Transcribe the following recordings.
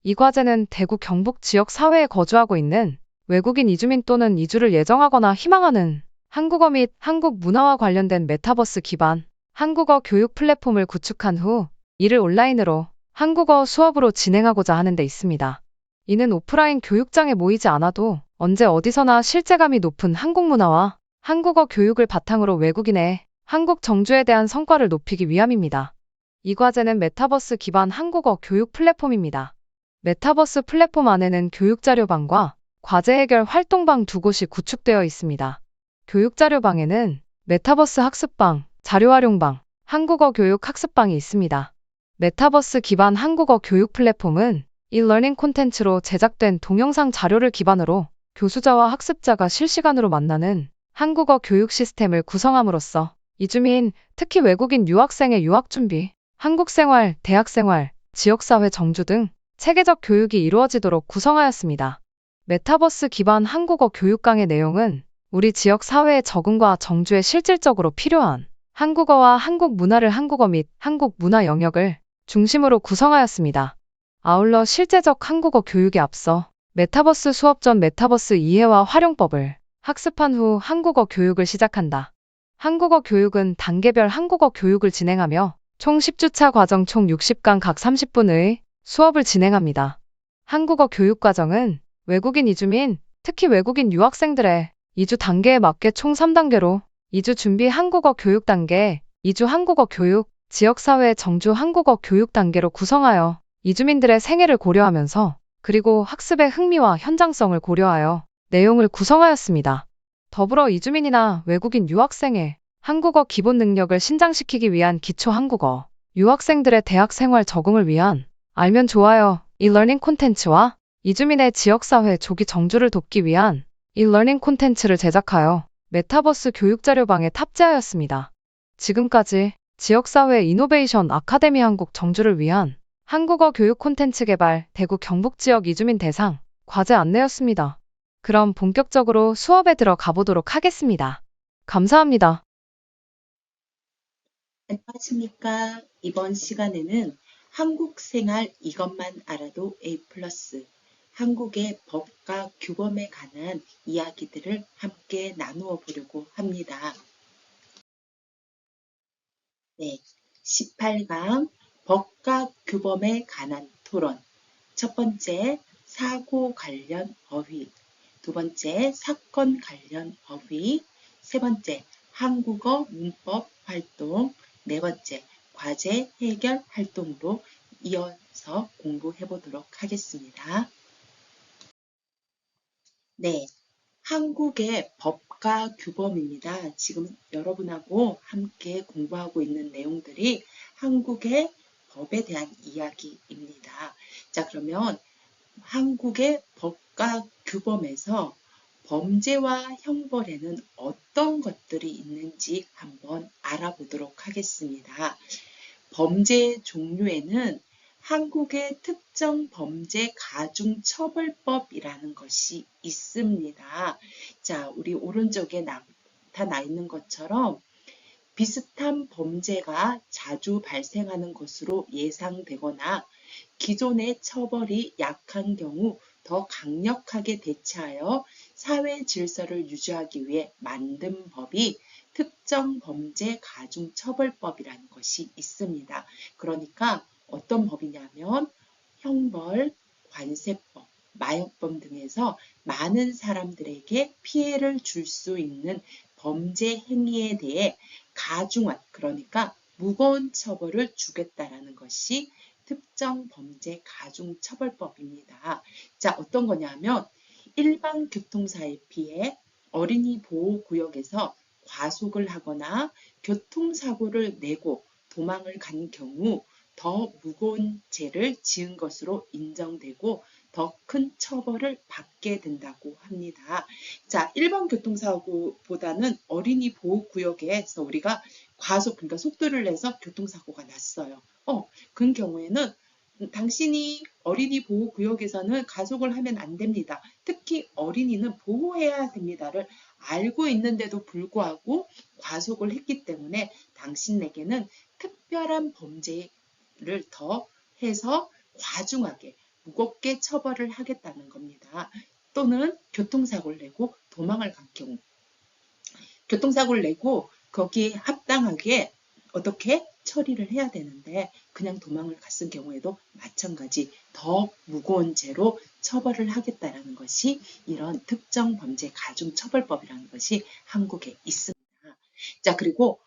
이 과제는 대구 경북 지역 사회에 거주하고 있는 외국인 이주민 또는 이주를 예정하거나 희망하는 한국어 및 한국 문화와 관련된 메타버스 기반 한국어 교육 플랫폼을 구축한 후 이를 온라인으로 한국어 수업으로 진행하고자 하는 데 있습니다. 이는 오프라인 교육장에 모이지 않아도 언제 어디서나 실제감이 높은 한국 문화와 한국어 교육을 바탕으로 외국인의 한국 정주에 대한 성과를 높이기 위함입니다. 이 과제는 메타버스 기반 한국어 교육 플랫폼입니다. 메타버스 플랫폼 안에는 교육자료방과 과제 해결 활동방 두 곳이 구축되어 있습니다. 교육자료방에는 메타버스 학습방, 자료활용방, 한국어 교육 학습방이 있습니다. 메타버스 기반 한국어 교육 플랫폼은 e-learning 콘텐츠로 제작된 동영상 자료를 기반으로 교수자와 학습자가 실시간으로 만나는 한국어 교육 시스템을 구성함으로써 이주민, 특히 외국인 유학생의 유학준비, 한국생활, 대학생활, 지역사회 정주 등 체계적 교육이 이루어지도록 구성하였습니다. 메타버스 기반 한국어 교육 강의 내용은 우리 지역 사회의 적응과 정주에 실질적으로 필요한 한국어와 한국 문화를 한국어 및 한국 문화 영역을 중심으로 구성하였습니다. 아울러 실제적 한국어 교육에 앞서 메타버스 수업 전 메타버스 이해와 활용법을 학습한 후 한국어 교육을 시작한다. 한국어 교육은 단계별 한국어 교육을 진행하며 총 10주차 과정 총 60강 각 30분의 수업을 진행합니다. 한국어 교육 과정은 외국인 이주민, 특히 외국인 유학생들의 이주 단계에 맞게 총 3단계로 이주 준비 한국어 교육 단계, 이주 한국어 교육, 지역사회 정주 한국어 교육 단계로 구성하여 이주민들의 생애를 고려하면서 그리고 학습의 흥미와 현장성을 고려하여 내용을 구성하였습니다. 더불어 이주민이나 외국인 유학생의 한국어 기본 능력을 신장시키기 위한 기초 한국어, 유학생들의 대학 생활 적응을 위한 알면 좋아요 e-learning 콘텐츠와 이주민의 지역사회 조기 정주를 돕기 위한 e-learning 콘텐츠를 제작하여 메타버스 교육자료방에 탑재하였습니다. 지금까지 지역사회 이노베이션 아카데미 한국 정주를 위한 한국어 교육 콘텐츠 개발 대구 경북 지역 이주민 대상 과제 안내였습니다. 그럼 본격적으로 수업에 들어가 보도록 하겠습니다. 감사합니다. 안녕하십니까. 이번 시간에는 한국 생활 이것만 알아도 A+, 한국의 법과 규범에 관한 이야기들을 함께 나누어 보려고 합니다. 네, 18강 법과 규범에 관한 토론. 첫 번째, 사고 관련 어휘. 두 번째, 사건 관련 어휘. 세 번째, 한국어 문법 활동. 네 번째, 과제 해결 활동으로 이어서 공부해 보도록 하겠습니다. 네, 한국의 법과 규범입니다. 지금 여러분하고 함께 공부하고 있는 내용들이 한국의 법에 대한 이야기입니다. 자, 그러면 한국의 법과 규범에서 범죄와 형벌에는 어떤 것들이 있는지 한번 알아보도록 하겠습니다. 범죄 종류에는 한국의 특정 범죄 가중처벌법이라는 것이 있습니다. 자, 우리 오른쪽에 나타나 있는 것처럼 비슷한 범죄가 자주 발생하는 것으로 예상되거나 기존의 처벌이 약한 경우 더 강력하게 대처하여 사회 질서를 유지하기 위해 만든 법이 특정 범죄 가중처벌법이라는 것이 있습니다. 그러니까 어떤 법이냐면 형벌, 관세법, 마약범 등에서 많은 사람들에게 피해를 줄 수 있는 범죄 행위에 대해 가중한, 그러니까 무거운 처벌을 주겠다라는 것이 특정 범죄 가중처벌법입니다. 자, 어떤 거냐면 일반 교통사의 피해, 어린이 보호구역에서 과속을 하거나 교통사고를 내고 도망을 간 경우 더 무거운 죄를 지은 것으로 인정되고 더 큰 처벌을 받게 된다고 합니다. 자, 일반 교통사고보다는 어린이 보호구역에서 우리가 과속, 그러니까 속도를 내서 교통사고가 났어요. 그런 경우에는 당신이 어린이 보호구역에서는 가속을 하면 안 됩니다. 특히 어린이는 보호해야 됩니다를 알고 있는데도 불구하고 과속을 했기 때문에 당신에게는 특별한 범죄를 더 해서 과중하게 무겁게 처벌을 하겠다는 겁니다. 또는 교통사고를 내고 도망을 간 경우, 교통사고를 내고 거기에 합당하게 어떻게 처리를 해야 되는데 그냥 도망을 갔을 경우에도 마찬가지 더 무거운 죄로 처벌을 하겠다라는 것이 이런 특정 범죄 가중처벌법이라는 것이 한국에 있습니다. 자, 그리고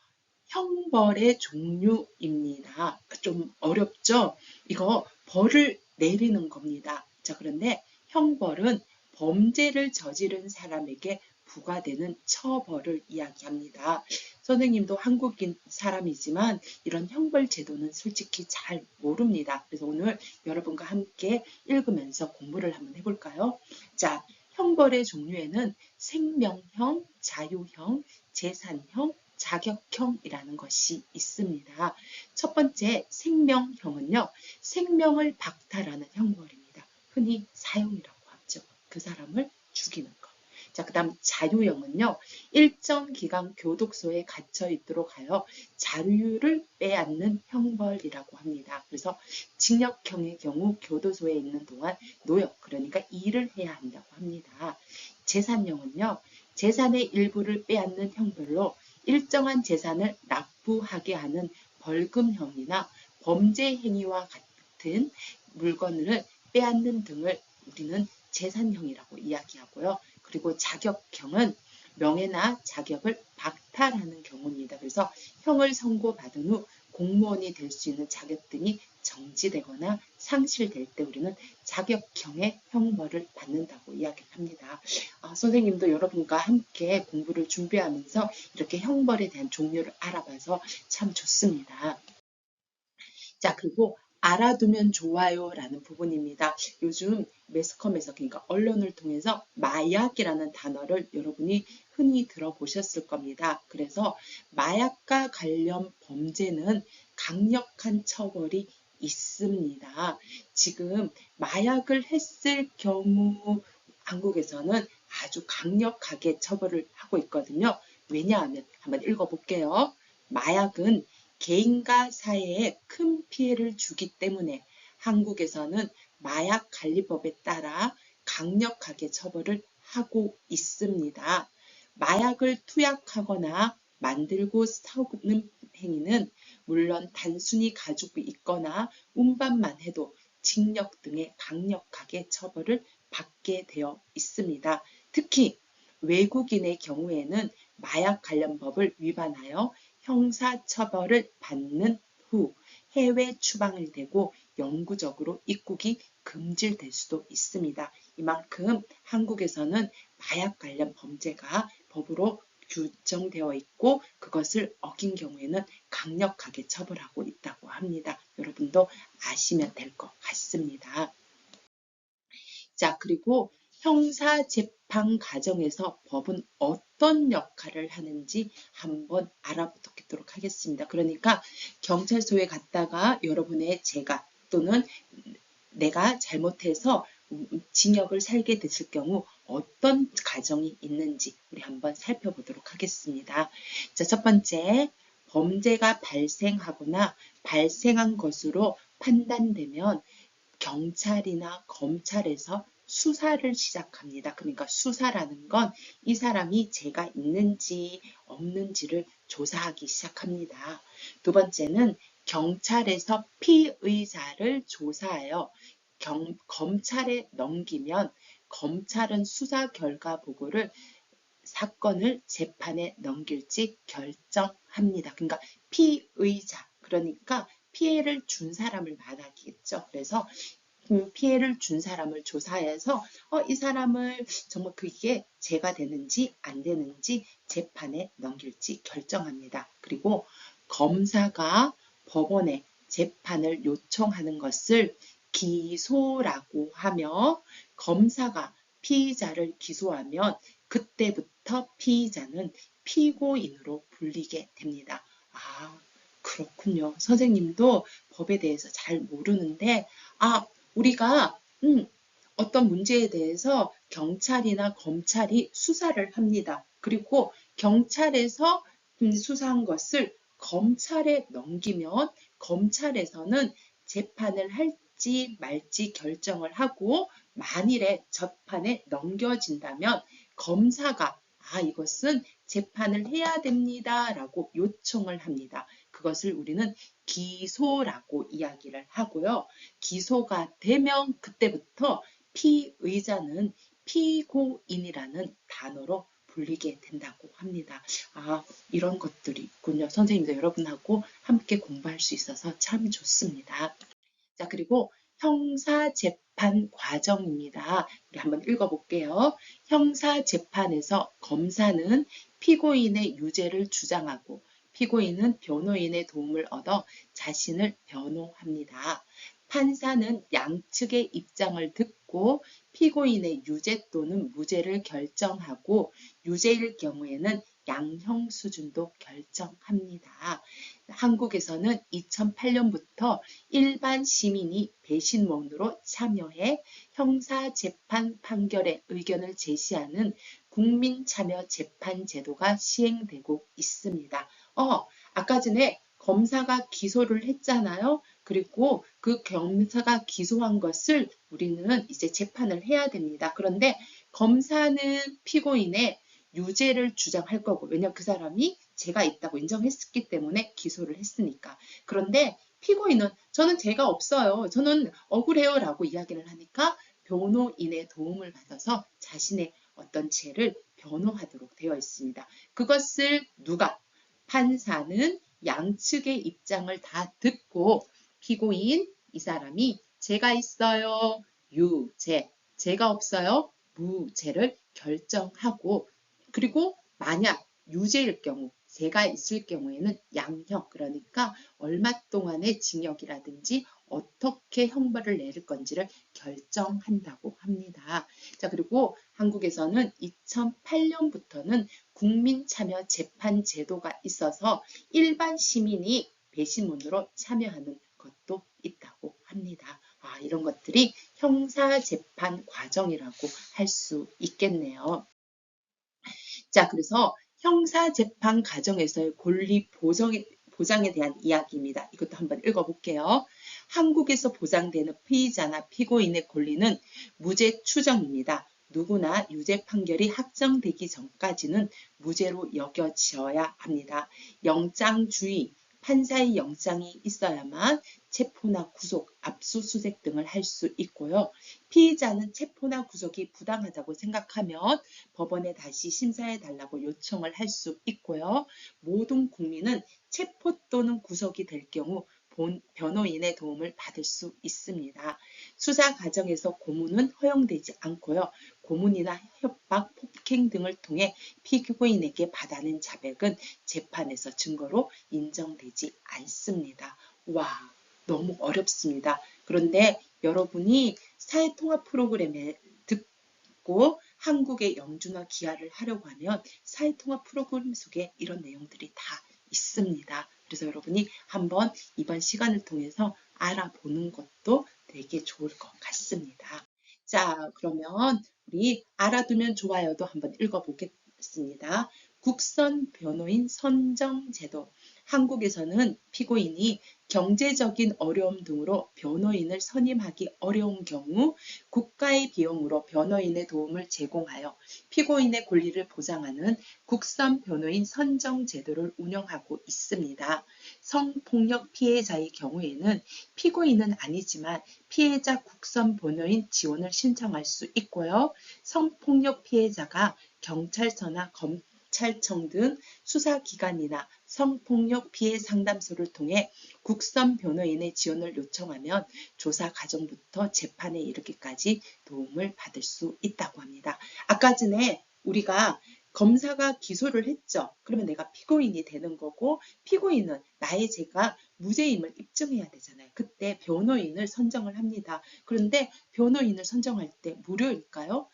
형벌의 종류입니다. 좀 어렵죠? 이거 벌을 내리는 겁니다. 자, 그런데 형벌은 범죄를 저지른 사람에게 부과되는 처벌을 이야기합니다. 선생님도 한국인 사람이지만 이런 형벌 제도는 솔직히 잘 모릅니다. 그래서 오늘 여러분과 함께 읽으면서 공부를 한번 해볼까요? 자, 형벌의 종류에는 생명형, 자유형, 재산형, 자격형이라는 것이 있습니다. 첫 번째 생명형은요. 생명을 박탈하는 형벌입니다. 흔히 사형이라고 하죠. 그 사람을 죽이는 것. 자, 그 다음 자유형은요. 일정 기간 교도소에 갇혀 있도록 하여 자유를 빼앗는 형벌이라고 합니다. 그래서 징역형의 경우 교도소에 있는 동안 노역, 그러니까 일을 해야 한다고 합니다. 재산형은요. 재산의 일부를 빼앗는 형벌로 일정한 재산을 납부하게 하는 벌금형이나 범죄 행위와 같은 물건을 빼앗는 등을 우리는 재산형이라고 이야기하고요. 그리고 자격형은 명예나 자격을 박탈하는 경우입니다. 그래서 형을 선고받은 후 공무원이 될 수 있는 자격 등이 정지되거나 상실될 때 우리는 자격형의 형벌을 받는다고 이야기를 합니다. 선생님도 여러분과 함께 공부를 준비하면서 이렇게 형벌에 대한 종류를 알아봐서 참 좋습니다. 자, 그리고 알아두면 좋아요라는 부분입니다. 요즘 매스컴에서, 그러니까 언론을 통해서 마약이라는 단어를 여러분이 흔히 들어보셨을 겁니다. 그래서 마약과 관련 범죄는 강력한 처벌이 있습니다. 지금 마약을 했을 경우 한국에서는 아주 강력하게 처벌을 하고 있거든요. 왜냐하면 한번 읽어볼게요. 마약은 개인과 사회에 큰 피해를 주기 때문에 한국에서는 마약관리법에 따라 강력하게 처벌을 하고 있습니다. 마약을 투약하거나 만들고 사오는 행위는 물론 단순히 가지고 있거나 운반만 해도 징역 등의 강력하게 처벌을 받게 되어 있습니다. 특히 외국인의 경우에는 마약 관련 법을 위반하여 형사처벌을 받는 후 해외 추방이 되고 영구적으로 입국이 금지될 수도 있습니다. 이만큼 한국에서는 마약 관련 범죄가 법으로 규정되어 있고 그것을 어긴 경우에는 강력하게 처벌하고 있다고 합니다. 여러분도 아시면 될 것 같습니다. 자, 그리고 형사재판 과정에서 법은 어떤 역할을 하는지 한번 알아보도록 하겠습니다. 그러니까 경찰서에 갔다가 여러분의 죄가 또는 내가 잘못해서 징역을 살게 됐을 경우 어떤 과정이 있는지 우리 한번 살펴보도록 하겠습니다. 자, 첫 번째, 범죄가 발생하거나 발생한 것으로 판단되면 경찰이나 검찰에서 수사를 시작합니다. 그러니까 수사라는 건 이 사람이 죄가 있는지 없는지를 조사하기 시작합니다. 두 번째는 경찰에서 피의자를 조사하여 검찰에 넘기면 검찰은 수사 결과 보고를 사건을 재판에 넘길지 결정합니다. 그러니까 피의자, 그러니까 피해를 준 사람을 말하겠죠. 그래서 피해를 준 사람을 조사해서 이 사람을 정말 그게 죄가 되는지 안 되는지 재판에 넘길지 결정합니다. 그리고 검사가 법원에 재판을 요청하는 것을 기소라고 하며 검사가 피의자를 기소하면 그때부터 피의자는 피고인으로 불리게 됩니다. 그렇군요. 선생님도 법에 대해서 잘 모르는데 우리가 어떤 문제에 대해서 경찰이나 검찰이 수사를 합니다. 그리고 경찰에서 수사한 것을 검찰에 넘기면 검찰에서는 재판을 할지 할지 말지 결정을 하고 만일에 재판에 넘겨진다면 검사가 이것은 재판을 해야 됩니다 라고 요청을 합니다. 그것을 우리는 기소라고 이야기를 하고요. 기소가 되면 그때부터 피의자는 피고인이라는 단어로 불리게 된다고 합니다. 이런 것들이 있군요. 선생님도 여러분하고 함께 공부할 수 있어서 참 좋습니다. 자, 그리고 형사재판 과정입니다. 우리 한번 읽어볼게요. 형사재판에서 검사는 피고인의 유죄를 주장하고 피고인은 변호인의 도움을 얻어 자신을 변호합니다. 판사는 양측의 입장을 듣고 피고인의 유죄 또는 무죄를 결정하고 유죄일 경우에는 양형 수준도 결정합니다. 한국에서는 2008년부터 일반 시민이 배신원으로 참여해 형사재판 판결에 의견을 제시하는 국민참여재판 제도가 시행되고 있습니다. 아까 전에 검사가 기소를 했잖아요. 그리고 그 검사가 기소한 것을 우리는 이제 재판을 해야 됩니다. 그런데 검사는 피고인의 유죄를 주장할 거고, 왜냐하면 그 사람이 죄가 있다고 인정했기 때문에 기소를 했으니까. 그런데 피고인은 저는 죄가 없어요. 저는 억울해요 라고 이야기를 하니까 변호인의 도움을 받아서 자신의 어떤 죄를 변호하도록 되어 있습니다. 그것을 누가? 판사는 양측의 입장을 다 듣고 피고인 이 사람이 죄가 있어요. 유죄. 죄가 없어요. 무죄를 결정하고 그리고 만약 유죄일 경우 죄가 있을 경우에는 양형 그러니까 얼마 동안의 징역이라든지 어떻게 형벌을 내릴 건지를 결정한다고 합니다. 자, 그리고 한국에서는 2008년부터는 국민참여재판 제도가 있어서 일반 시민이 배심원으로 참여하는 것도 있다고 합니다. 이런 것들이 형사재판 과정이라고 할 수 있겠네요. 자, 그래서 형사재판 과정에서의 권리 보장에 대한 이야기입니다. 이것도 한번 읽어볼게요. 한국에서 보장되는 피의자나 피고인의 권리는 무죄 추정입니다. 누구나 유죄 판결이 확정되기 전까지는 무죄로 여겨져야 합니다. 영장주의, 판사의 영장이 있어야만 체포나 구속, 압수수색 등을 할 수 있고요. 피의자는 체포나 구속이 부당하다고 생각하면 법원에 다시 심사해달라고 요청을 할 수 있고요. 모든 국민은 체포 또는 구속이 될 경우 변호인의 도움을 받을 수 있습니다. 수사 과정에서 고문은 허용되지 않고요. 고문이나 협박, 폭행 등을 통해 피고인에게 받아낸 자백은 재판에서 증거로 인정되지 않습니다. 와, 너무 어렵습니다. 그런데 여러분이 사회통합 프로그램에 듣고 한국의 영주나 기하를 하려고 하면 사회통합 프로그램 속에 이런 내용들이 다 있습니다. 그래서 여러분이 한번 이번 시간을 통해서 알아보는 것도 되게 좋을 것 같습니다. 자, 그러면 우리 알아두면 좋아요도 한번 읽어보겠습니다. 국선 변호인 선정 제도. 한국에서는 피고인이 경제적인 어려움 등으로 변호인을 선임하기 어려운 경우 국가의 비용으로 변호인의 도움을 제공하여 피고인의 권리를 보장하는 국선 변호인 선정 제도를 운영하고 있습니다. 성폭력 피해자의 경우에는 피고인은 아니지만 피해자 국선 변호인 지원을 신청할 수 있고요. 성폭력 피해자가 경찰서나 검찰청 등 수사기관이나 성폭력 피해 상담소를 통해 국선 변호인의 지원을 요청하면 조사 과정부터 재판에 이르기까지 도움을 받을 수 있다고 합니다. 아까 전에 우리가 검사가 기소를 했죠. 그러면 내가 피고인이 되는 거고 피고인은 나의 죄가 무죄임을 입증해야 되잖아요. 그때 변호인을 선정을 합니다. 그런데 변호인을 선정할 때 무료일까요?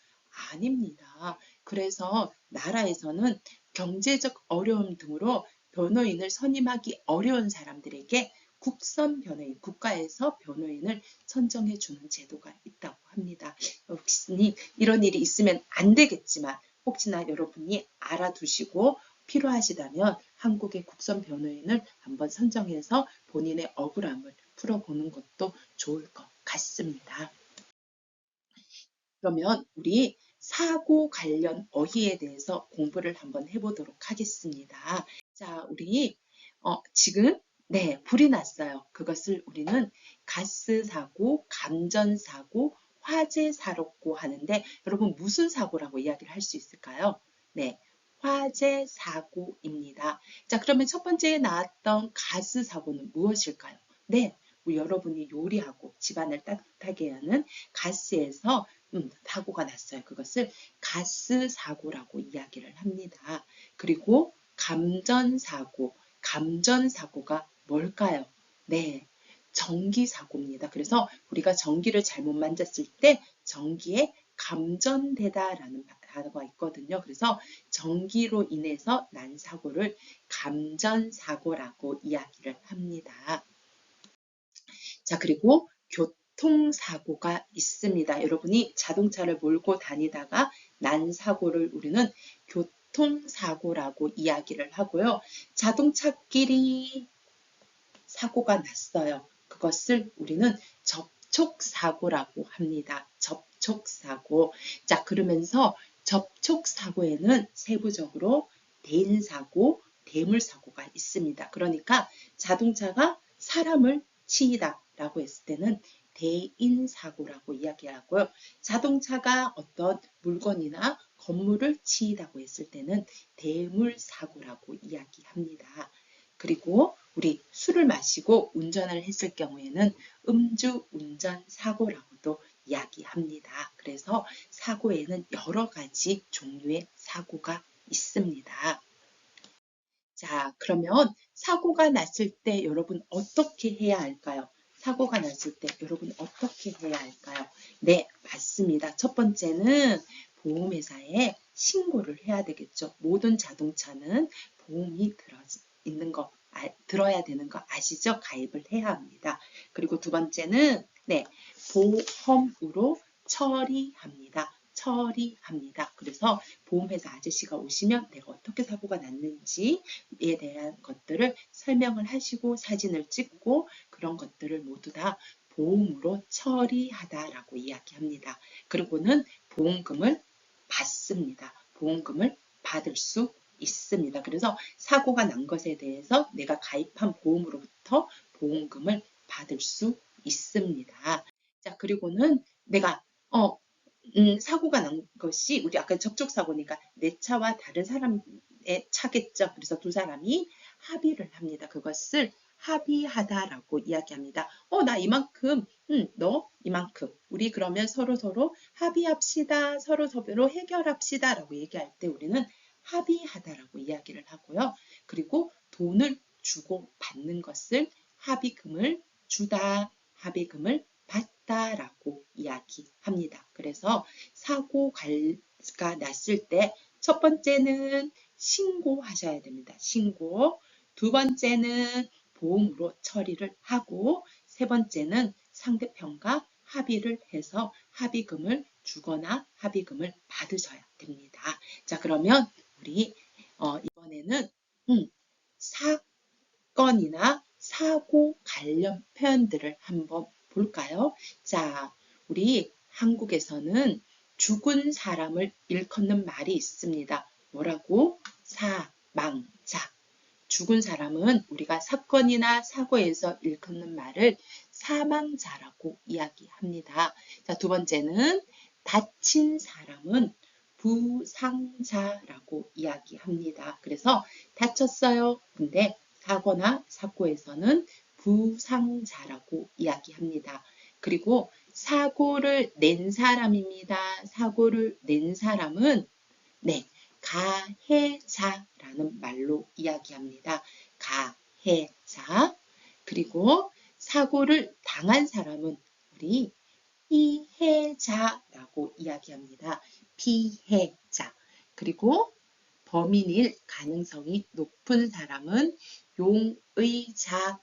아닙니다. 그래서 나라에서는 경제적 어려움 등으로 변호인을 선임하기 어려운 사람들에게 국선 변호인, 국가에서 변호인을 선정해 주는 제도가 있다고 합니다. 혹시 이런 일이 있으면 안 되겠지만 혹시나 여러분이 알아두시고 필요하시다면 한국의 국선 변호인을 한번 선정해서 본인의 억울함을 풀어보는 것도 좋을 것 같습니다. 그러면 우리 사고 관련 어휘에 대해서 공부를 한번 해보도록 하겠습니다. 자, 우리 지금 불이 났어요. 그것을 우리는 가스 사고, 감전 사고, 화재 사고 하는데 여러분 무슨 사고라고 이야기를 할 수 있을까요? 네, 화재 사고입니다. 자, 그러면 첫 번째에 나왔던 가스 사고는 무엇일까요? 네, 우리 여러분이 요리하고 집안을 따뜻하게 하는 가스에서 사고가 났어요. 그것을 가스 사고라고 이야기를 합니다. 그리고 감전사고가 뭘까요? 네, 전기사고입니다. 그래서 우리가 전기를 잘못 만졌을 때 전기에 감전되다라는 단어가 있거든요. 그래서 전기로 인해서 난 사고를 감전사고라고 이야기를 합니다. 자, 그리고 교통사고가 있습니다. 여러분이 자동차를 몰고 다니다가 난 사고를 우리는 교통사고라고 이야기를 하고요. 자동차끼리 사고가 났어요. 그것을 우리는 접촉사고라고 합니다. 접촉사고. 자, 그러면서 접촉사고에는 세부적으로 대인사고, 대물사고가 있습니다. 그러니까 자동차가 사람을 치이다 라고 했을 때는 대인사고라고 이야기하고요. 자동차가 어떤 물건이나 건물을 치이다고 했을 때는 대물사고라고 이야기합니다. 그리고 우리 술을 마시고 운전을 했을 경우에는 음주운전 사고라고도 이야기합니다. 그래서 사고에는 여러 가지 종류의 사고가 있습니다. 자, 그러면 사고가 났을 때 여러분 어떻게 해야 할까요? 사고가 났을 때 여러분 어떻게 해야 할까요? 네, 맞습니다. 첫 번째는 보험회사에 신고를 해야 되겠죠. 모든 자동차는 보험이 들어야 되는 거 아시죠? 가입을 해야 합니다. 그리고 두 번째는 보험으로 처리합니다. 그래서 보험회사 아저씨가 오시면 내가 어떻게 사고가 났는지에 대한 것들을 설명을 하시고 사진을 찍고 그런 것들을 모두 다 보험으로 처리하다라고 이야기합니다. 그리고는 보험금을 받습니다. 보험금을 받을 수 있습니다. 그래서 사고가 난 것에 대해서 내가 가입한 보험으로부터 보험금을 받을 수 있습니다. 자, 그리고는 내가 사고가 난 것이 우리 아까 접촉사고니까 내 차와 다른 사람의 차겠죠. 그래서 두 사람이 합의를 합니다. 그것을 합의하다라고 이야기합니다. 나 이만큼, 너 이만큼. 우리 그러면 서로 합의합시다. 서로 해결합시다. 라고 얘기할 때 우리는 합의하다라고 이야기를 하고요. 그리고 돈을 주고 받는 것을 합의금을 주다, 합의금을 받다라고 이야기합니다. 그래서 사고가 났을 때 첫 번째는 신고하셔야 됩니다. 신고. 두 번째는 보험으로 처리를 하고 세 번째는 상대편과 합의를 해서 합의금을 주거나 합의금을 받으셔야 됩니다. 자, 그러면 우리 이번에는 사건이나 사고 관련 표현들을 한번 볼까요? 자, 우리 한국에서는 죽은 사람을 일컫는 말이 있습니다. 뭐라고? 사망자. 죽은 사람은 우리가 사건이나 사고에서 일컫는 말을 사망자라고 이야기합니다. 자, 두 번째는 다친 사람은 부상자라고 이야기합니다. 그래서 다쳤어요. 근데 사고나 사고에서는 부상자라고 이야기합니다. 그리고 사고를 낸 사람입니다. 사고를 낸 사람은 가해자라는 말로 이야기합니다. 가해자. 그리고 사고를 당한 사람은 우리 피해자라고 이야기합니다. 피해자. 그리고 범인일 가능성이 높은 사람은 용의자라고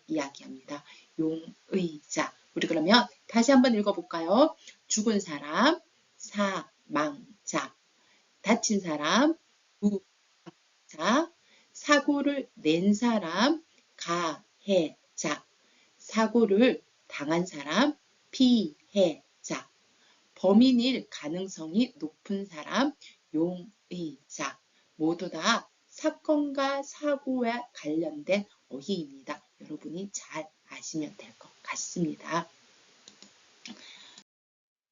이야기합니다. 용의자. 우리 그러면 다시 한번 읽어볼까요? 죽은 사람, 사망자. 다친 사람, 부상자. 사고를 낸 사람, 가해자. 사고를 당한 사람, 피해자, 범인일 가능성이 높은 사람, 용의자, 모두 다 사건과 사고와 관련된 어휘입니다. 여러분이 잘 아시면 될 것 같습니다.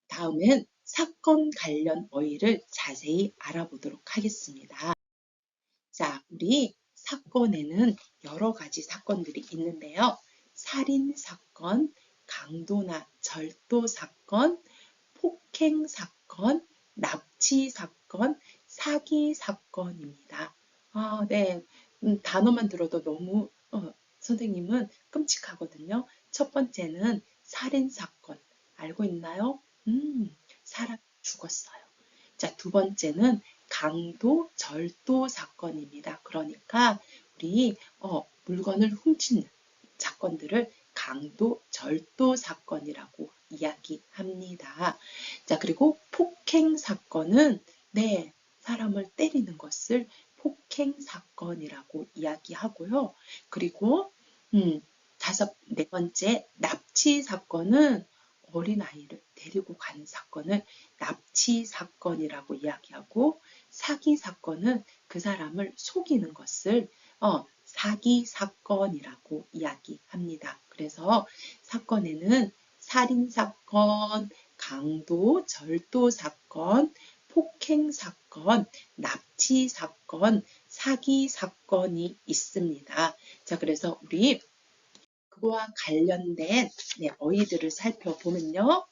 다음은 사건 관련 어휘를 자세히 알아보도록 하겠습니다. 자, 우리 사건에는 여러 가지 사건들이 있는데요. 살인사건, 강도나 절도사건, 폭행사건, 납치사건, 사기사건입니다. 아, 네. 단어만 들어도 너무 선생님은 끔찍하거든요. 첫 번째는 살인사건. 알고 있나요? 사람 죽었어요. 자, 두 번째는 강도, 절도 사건입니다. 그러니까 우리 물건을 훔치는 사건들을 강도, 절도 사건이라고 이야기합니다. 자, 그리고 폭행 사건은 네, 사람을 때리는 것을 폭행 사건이라고 이야기하고요. 그리고 네 번째 납치 사건은 어린아이를 데리고 가는 사건을 납치 사건이라고 이야기하고, 사기 사건은 그 사람을 속이는 것을 사기 사건이라고 이야기합니다. 그래서 사건에는 살인 사건, 강도, 절도 사건, 폭행 사건, 납치 사건, 사기 사건이 있습니다. 자, 그래서 우리 그거와 관련된 어휘들을 살펴보면요.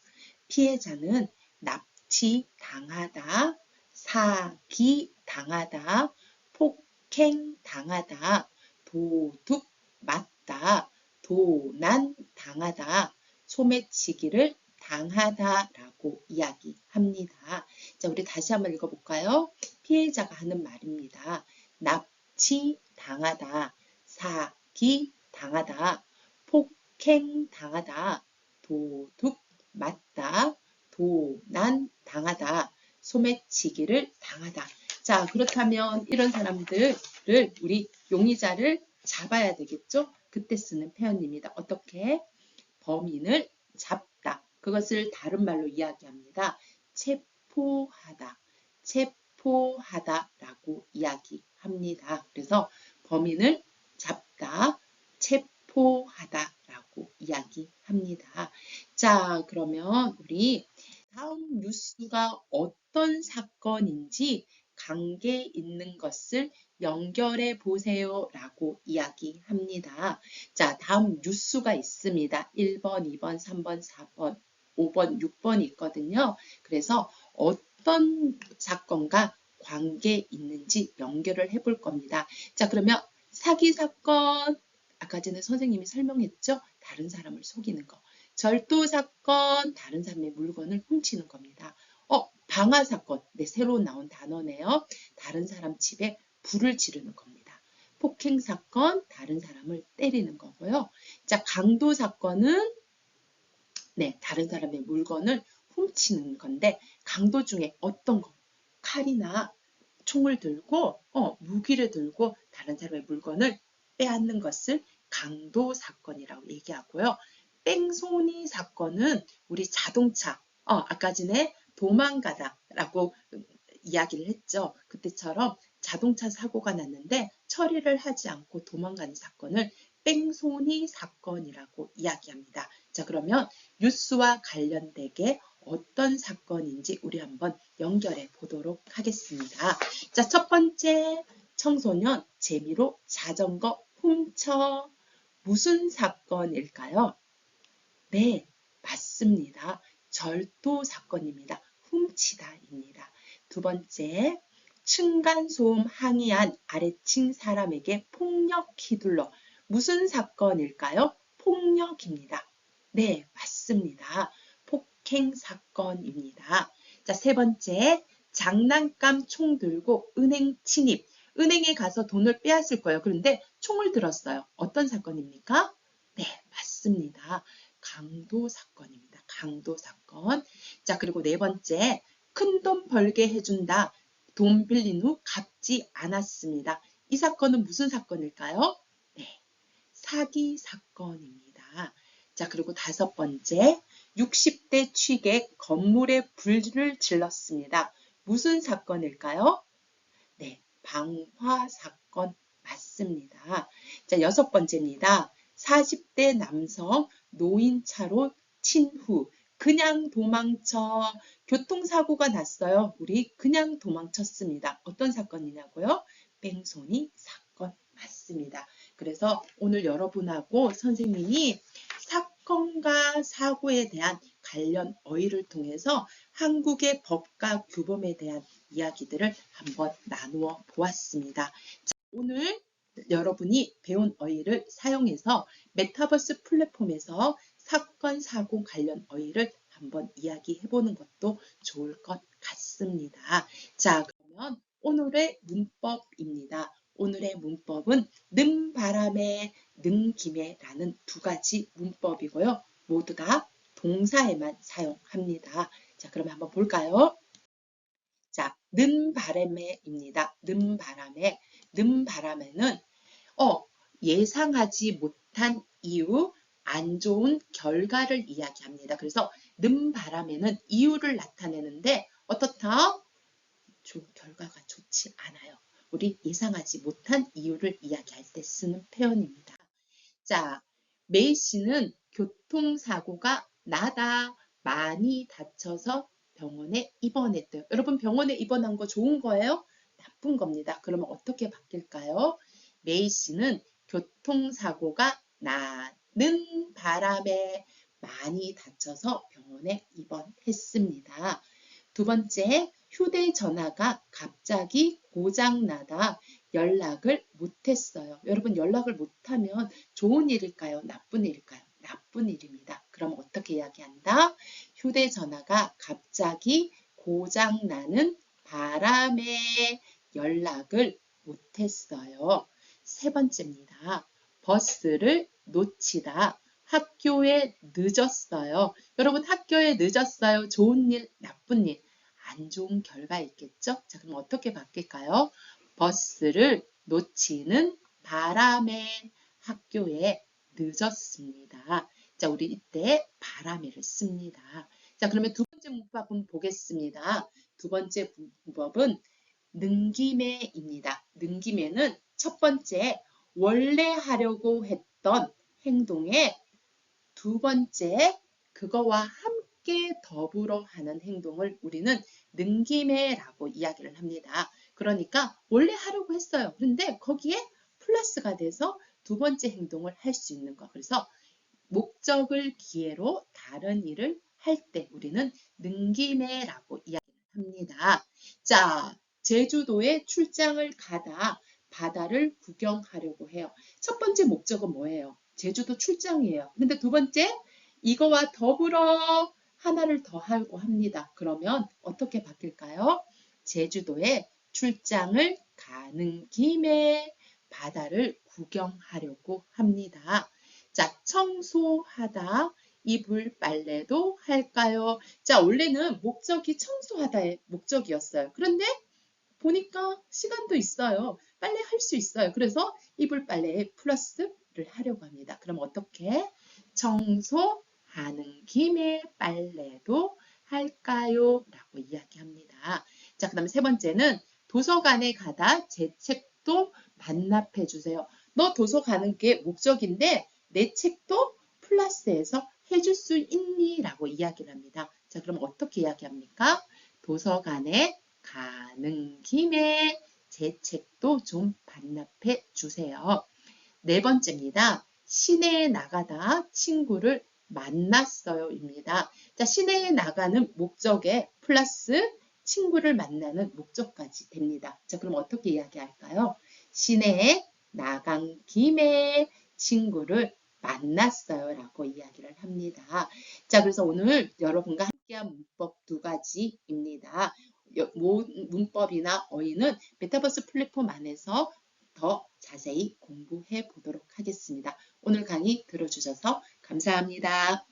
피해자는 납치당하다, 사기당하다, 폭행당하다, 도둑맞다, 도난당하다, 소매치기를 당하다라고 이야기합니다. 자, 우리 다시 한번 읽어볼까요? 피해자가 하는 말입니다. 납치당하다, 사기당하다, 폭행당하다, 도둑맞다, 도난당하다, 소매치기를 당하다. 자, 그렇다면 이런 사람들을 우리 용의자를 잡아야 되겠죠? 그때 쓰는 표현입니다. 어떻게? 범인을 잡다. 그것을 다른 말로 이야기합니다. 체포하다. 체포하다라고 이야기합니다. 그래서 범인을 잡다, 체포하다라고 이야기합니다. 자, 그러면 우리 다음 뉴스가 어떤 사건인지 관계 있는 것을 연결해 보세요 라고 이야기합니다. 자, 다음 뉴스가 있습니다. 1번, 2번, 3번, 4번, 5번, 6번이 있거든요. 그래서 어떤 사건과 관계 있는지 연결을 해볼 겁니다. 자, 그러면 사기 사건, 아까 전에 선생님이 설명했죠? 다른 사람을 속이는 거. 절도 사건, 다른 사람의 물건을 훔치는 겁니다. 방화 사건, 네, 새로 나온 단어네요. 다른 사람 집에 불을 지르는 겁니다. 폭행 사건, 다른 사람을 때리는 거고요. 자, 강도 사건은 네, 다른 사람의 물건을 훔치는 건데, 강도 중에 어떤 거? 칼이나 총을 들고 무기를 들고 다른 사람의 물건을 빼앗는 것을 강도 사건이라고 얘기하고요. 뺑소니 사건은 우리 자동차, 아까 전에 도망가다라고 이야기를 했죠. 그때처럼 자동차 사고가 났는데 처리를 하지 않고 도망가는 사건을 뺑소니 사건이라고 이야기합니다. 자, 그러면 뉴스와 관련되게 어떤 사건인지 우리 한번 연결해 보도록 하겠습니다. 자, 첫 번째, 청소년 재미로 자전거 훔쳐. 무슨 사건일까요? 네, 맞습니다. 절도 사건입니다. 훔치다입니다. 두 번째, 층간소음 항의한 아래층 사람에게 폭력 휘둘러. 무슨 사건일까요? 폭력입니다. 네, 맞습니다. 폭행 사건입니다. 자, 세 번째, 장난감 총 들고 은행 침입. 은행에 가서 돈을 빼앗을 거예요. 그런데 총을 들었어요. 어떤 사건입니까? 네, 맞습니다. 강도 사건입니다. 강도 사건. 자, 그리고 네 번째, 큰 돈 벌게 해준다. 돈 빌린 후 갚지 않았습니다. 이 사건은 무슨 사건일까요? 네, 사기 사건입니다. 자, 그리고 다섯 번째, 60대 취객 건물에 불을 질렀습니다. 무슨 사건일까요? 네, 방화 사건 맞습니다. 자, 6번째입니다. 40대 남성 노인차로 친후 그냥 도망쳐. 교통사고가 났어요. 우리 그냥 도망쳤습니다. 어떤 사건이냐고요? 뺑소니 사건 맞습니다. 그래서 오늘 여러분하고 선생님이 사건과 사고에 대한 관련 어휘를 통해서 한국의 법과 규범에 대한 이야기들을 한번 나누어 보았습니다. 자, 오늘 여러분이 배운 어휘를 사용해서 메타버스 플랫폼에서 사건, 사고 관련 어휘를 한번 이야기해 보는 것도 좋을 것 같습니다. 자, 그러면 오늘의 문법입니다. 오늘의 문법은 능바람에, 능김에라는 두 가지 문법이고요. 모두 다 동사에만 사용합니다. 자, 그러면 한번 볼까요? 자, 는바람에입니다. 는바람에. 는바람에는 예상하지 못한 이유, 안 좋은 결과를 이야기합니다. 그래서 는바람에는 이유를 나타내는데 어떻다? 결과가 좋지 않아요. 우리 예상하지 못한 이유를 이야기할 때 쓰는 표현입니다. 자, 메이 씨는 교통사고가 나다, 많이 다쳐서 병원에 입원했대요. 여러분 병원에 입원한 거 좋은 거예요? 나쁜 겁니다. 그러면 어떻게 바뀔까요? 메이 씨는 교통사고가 나는 바람에 많이 다쳐서 병원에 입원했습니다. 두 번째, 휴대전화가 갑자기 고장나다 연락을 못했어요. 여러분 연락을 못하면 좋은 일일까요? 나쁜 일일까요? 나쁜 일입니다. 그럼 어떻게 이야기한다? 휴대전화가 갑자기 고장나는 바람에 연락을 못했어요. 세 번째입니다. 버스를 놓치다. 학교에 늦었어요. 여러분 학교에 늦었어요. 좋은 일, 나쁜 일, 안 좋은 결과 있겠죠? 자, 그럼 어떻게 바뀔까요? 버스를 놓치는 바람에 학교에 늦었습니다. 자, 우리 이때 바람에를 씁니다. 자, 그러면 두 번째 문법은 보겠습니다. 두 번째 문법은 능김에입니다. 능김에는 첫 번째, 원래 하려고 했던 행동에 두 번째, 그거와 함께 더불어 하는 행동을 우리는 능김에라고 이야기를 합니다. 그러니까 원래 하려고 했어요. 그런데 거기에 플러스가 돼서 두 번째 행동을 할 수 있는 거. 그래서 목적을 기회로 다른 일을 할 때 우리는 능김에라고 이야기를 합니다. 자, 제주도에 출장을 가다 바다를 구경하려고 해요. 첫 번째 목적은 뭐예요? 제주도 출장이에요. 근데 두 번째, 이거와 더불어 하나를 더 하려고 합니다. 그러면 어떻게 바뀔까요? 제주도에 출장을 가는 김에 바다를 구경하려고 합니다. 자, 청소하다, 이불 빨래도 할까요? 자, 원래는 목적이 청소하다의 목적이었어요. 그런데 보니까 시간도 있어요. 빨래 할 수 있어요. 그래서 이불 빨래에 플러스를 하려고 합니다. 그럼 어떻게? 청소하는 김에 빨래도 할까요? 라고 이야기합니다. 자, 그 다음에 세 번째는 도서관에 가다 제 책도 반납해 주세요. 너 도서가는 게 목적인데 내 책도 플러스해서 해줄 수 있니? 라고 이야기를 합니다. 자, 그럼 어떻게 이야기합니까? 도서관에 가는 김에 제 책도 좀 반납해 주세요. 네 번째입니다. 시내에 나가다 친구를 만났어요 입니다. 자, 시내에 나가는 목적에 플러스 친구를 만나는 목적까지 됩니다. 자, 그럼 어떻게 이야기할까요? 시내에 나간 김에 친구를 만났어요 라고 이야기를 합니다. 자, 그래서 오늘 여러분과 함께한 문법 두 가지입니다. 문법이나 어휘는 메타버스 플랫폼 안에서 더 자세히 공부해 보도록 하겠습니다. 오늘 강의 들어주셔서 감사합니다.